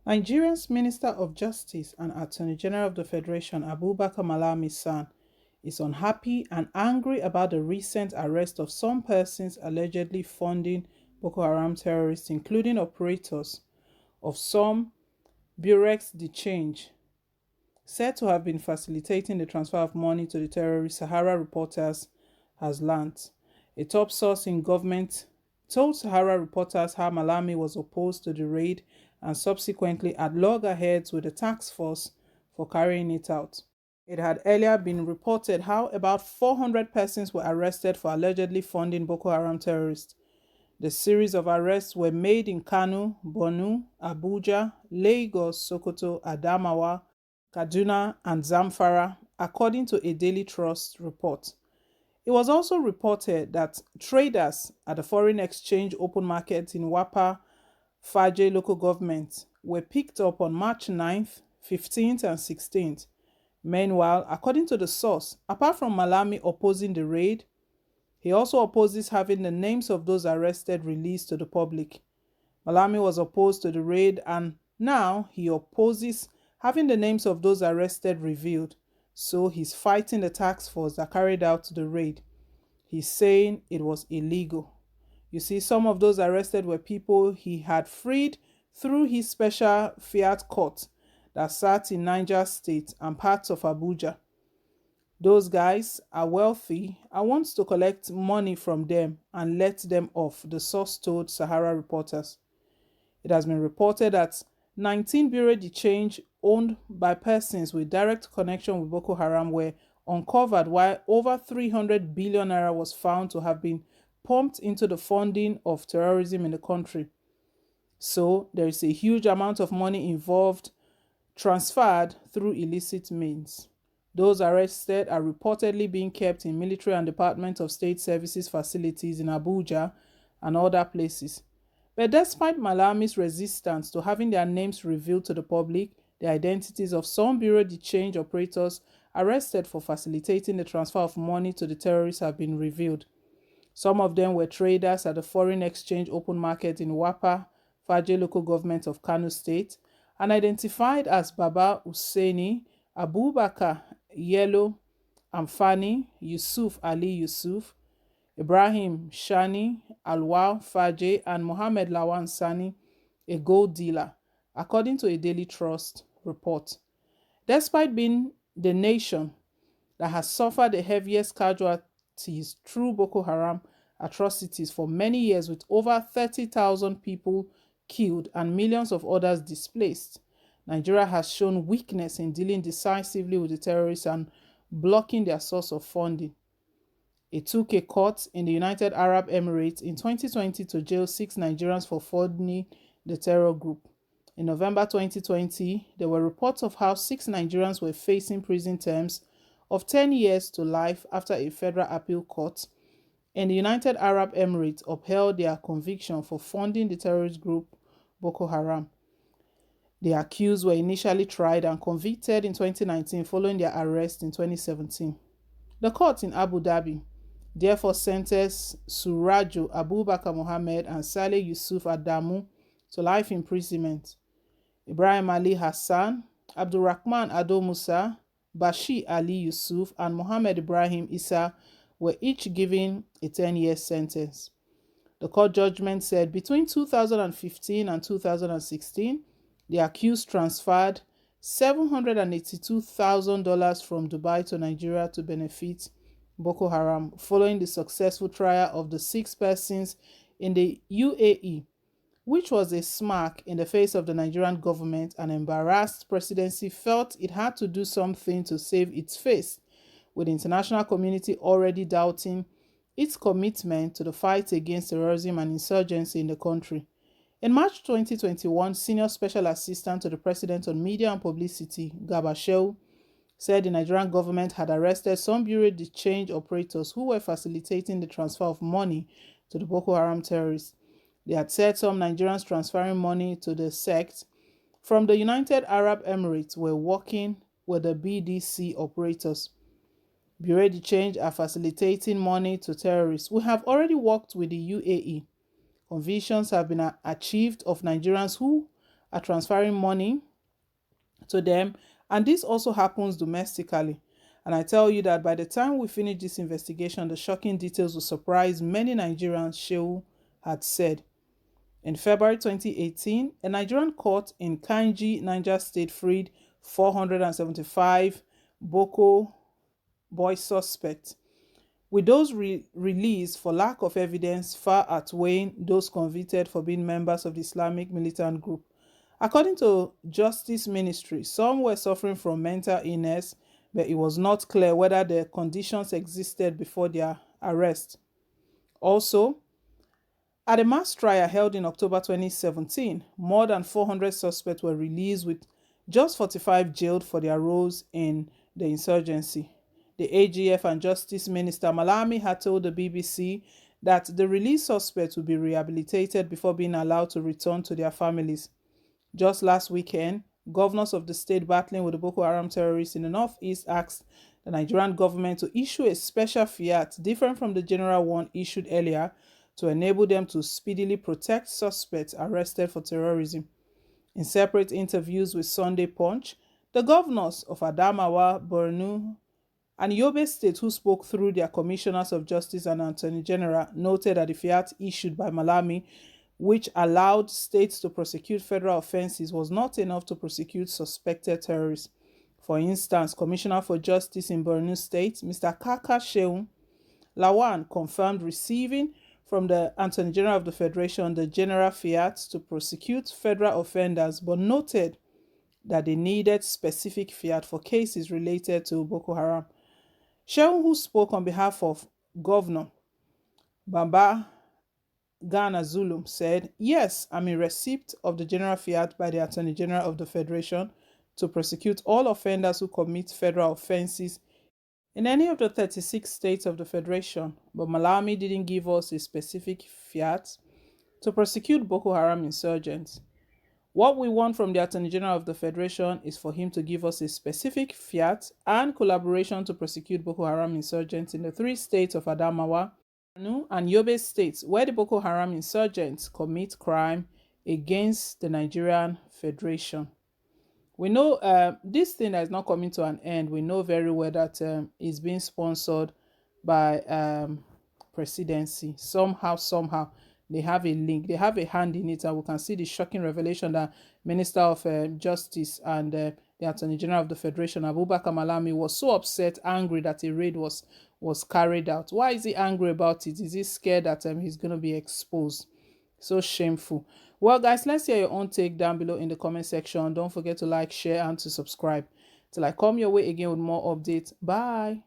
Nigeria's Minister of Justice and Attorney General of the Federation, Abubakar Malami San, is unhappy and angry about the recent arrest of some persons allegedly funding Boko Haram terrorists, including operators of some Burex de Change, said to have been facilitating the transfer of money to the terrorists, Sahara Reporters has learnt. A top source in government told Sahara Reporters how Malami was opposed to the raid and subsequently at loggerheads with the task force for carrying it out. It had earlier been reported how about 400 persons were arrested for allegedly funding Boko Haram terrorists. The series of arrests were made in Kano, Borno, Abuja, Lagos, Sokoto, Adamawa, Kaduna, and Zamfara, according to a Daily Trust report. It was also reported that traders at the foreign exchange open market in Wapa, Faje local government were picked up on March 9th, 15th, and 16th. Meanwhile, according to the source, apart from Malami opposing the raid, he also opposes having the names of those arrested released to the public. Malami was opposed to the raid and now he opposes having the names of those arrested revealed. So he's fighting the task force that carried out the raid. He's saying it was illegal. You see, some of those arrested were people he had freed through his special fiat court that sat in Niger State and parts of Abuja. Those guys are wealthy. I want to collect money from them and let them off, the source told Sahara Reporters. It has been reported that 19 Bureau de Change owned by persons with direct connection with Boko Haram were uncovered, while over 300 billion naira was found to have been pumped into the funding of terrorism in the country. So there is a huge amount of money involved, transferred through illicit means. Those arrested are reportedly being kept in military and Department of State Services facilities in Abuja and other places. But despite Malami's resistance to having their names revealed to the public, the identities of some Bureau de Change operators arrested for facilitating the transfer of money to the terrorists have been revealed. Some of them were traders at the foreign exchange open market in Wapa, Faje local government of Kano State, and identified as Baba Hussaini, Abubakar Yellow Amfani, Yusuf Ali Yusuf, Ibrahim Shani, Alwa Faje, and Mohammed Lawan Sani, a gold dealer, according to a Daily Trust report. Despite being the nation that has suffered the heaviest casualties through Boko Haram atrocities for many years, with over 30,000 people killed and millions of others displaced, Nigeria has shown weakness in dealing decisively with the terrorists and blocking their source of funding. It took a court in the United Arab Emirates in 2020 to jail 6 Nigerians for funding the terror group. In November 2020, there were reports of how 6 Nigerians were facing prison terms of 10 years to life after a federal appeal court in the United Arab Emirates upheld their conviction for funding the terrorist group Boko Haram. The accused were initially tried and convicted in 2019 following their arrest in 2017. The court in Abu Dhabi therefore sentenced Surajo Abubakar Mohammed and Saleh Yusuf Adamu to life imprisonment. Ibrahim Ali Hassan, Abdulrahman Ado Musa, Bashir Ali Yusuf, and Mohammed Ibrahim Issa were each given a 10-year sentence. The court judgment said between 2015 and 2016, the accused transferred $782,000 from Dubai to Nigeria to benefit Boko Haram, following the successful trial of the 6 persons in the UAE, which was a smack in the face of the Nigerian government. An embarrassed presidency felt it had to do something to save its face, with the international community already doubting its commitment to the fight against terrorism and insurgency in the country. In March 2021, Senior Special Assistant to the President on Media and Publicity, Garba Shehu, said the Nigerian government had arrested some Bureau de Change operators who were facilitating the transfer of money to the Boko Haram terrorists. They had said some Nigerians transferring money to the sect from the United Arab Emirates were working with the BDC operators. Bureau de Change are facilitating money to terrorists. We have already worked with the UAE. Convictions have been achieved of Nigerians who are transferring money to them, and this also happens domestically. And I tell you that by the time we finish this investigation, the shocking details will surprise many Nigerians, ssØØØ had said. In February 2018, a Nigerian court in Kainji, Niger State, freed 475 Boko boy suspects, with those released for lack of evidence far outweighing those convicted for being members of the Islamic militant group. According to Justice Ministry, some were suffering from mental illness, but it was not clear whether the conditions existed before their arrest. Also, at a mass trial held in October 2017, more than 400 suspects were released, with just 45 jailed for their roles in the insurgency. The AGF and Justice Minister MALAMI had told the BBC that the released suspects would be rehabilitated before being allowed to return to their families. Just last weekend, governors of the state battling with the Boko Haram terrorists in the northeast asked the Nigerian government to issue a special fiat different from the general one issued earlier to enable them to speedily protect suspects arrested for terrorism. In separate interviews with Sunday Punch, the governors of Adamawa, Borno, and Yobe State, who spoke through their commissioners of justice and attorney general, noted that the fiat issued by MALAMI, which allowed states to prosecute federal offenses, was not enough to prosecute suspected terrorists. For instance, Commissioner for Justice in Borno State, Mr. Kaka Shehu Lawan, confirmed receiving from the Attorney General of the Federation the general fiat to prosecute federal offenders, but noted that they needed specific fiat for cases related to Boko Haram. Shehu, who spoke on behalf of Governor Bamba Ghana Zulum, said, "Yes, I'm in receipt of the general fiat by the Attorney General of the Federation to prosecute all offenders who commit federal offenses in any of the 36 states of the Federation, but MALAMI didn't give us a specific fiat to prosecute Boko Haram insurgents. What we want from the Attorney General of the Federation is for him to give us a specific fiat and collaboration to prosecute Boko Haram insurgents in the 3 states of Adamawa, Borno, and Yobe states where the Boko Haram insurgents commit crime against the Nigerian Federation." We know this thing that is not coming to an end. We know very well that it's being sponsored by presidency. Somehow, they have a link. They have a hand in it, and we can see the shocking revelation that Minister of Justice and the Attorney General of the Federation, Abubakar Malami, was so upset, angry that a raid was carried out. Why is he angry about it? Is he scared that he's going to be exposed? So shameful. Well, guys, let's hear your own take down below in the comment section. Don't forget to like, share, and to subscribe. Till I come your way again with more updates. Bye.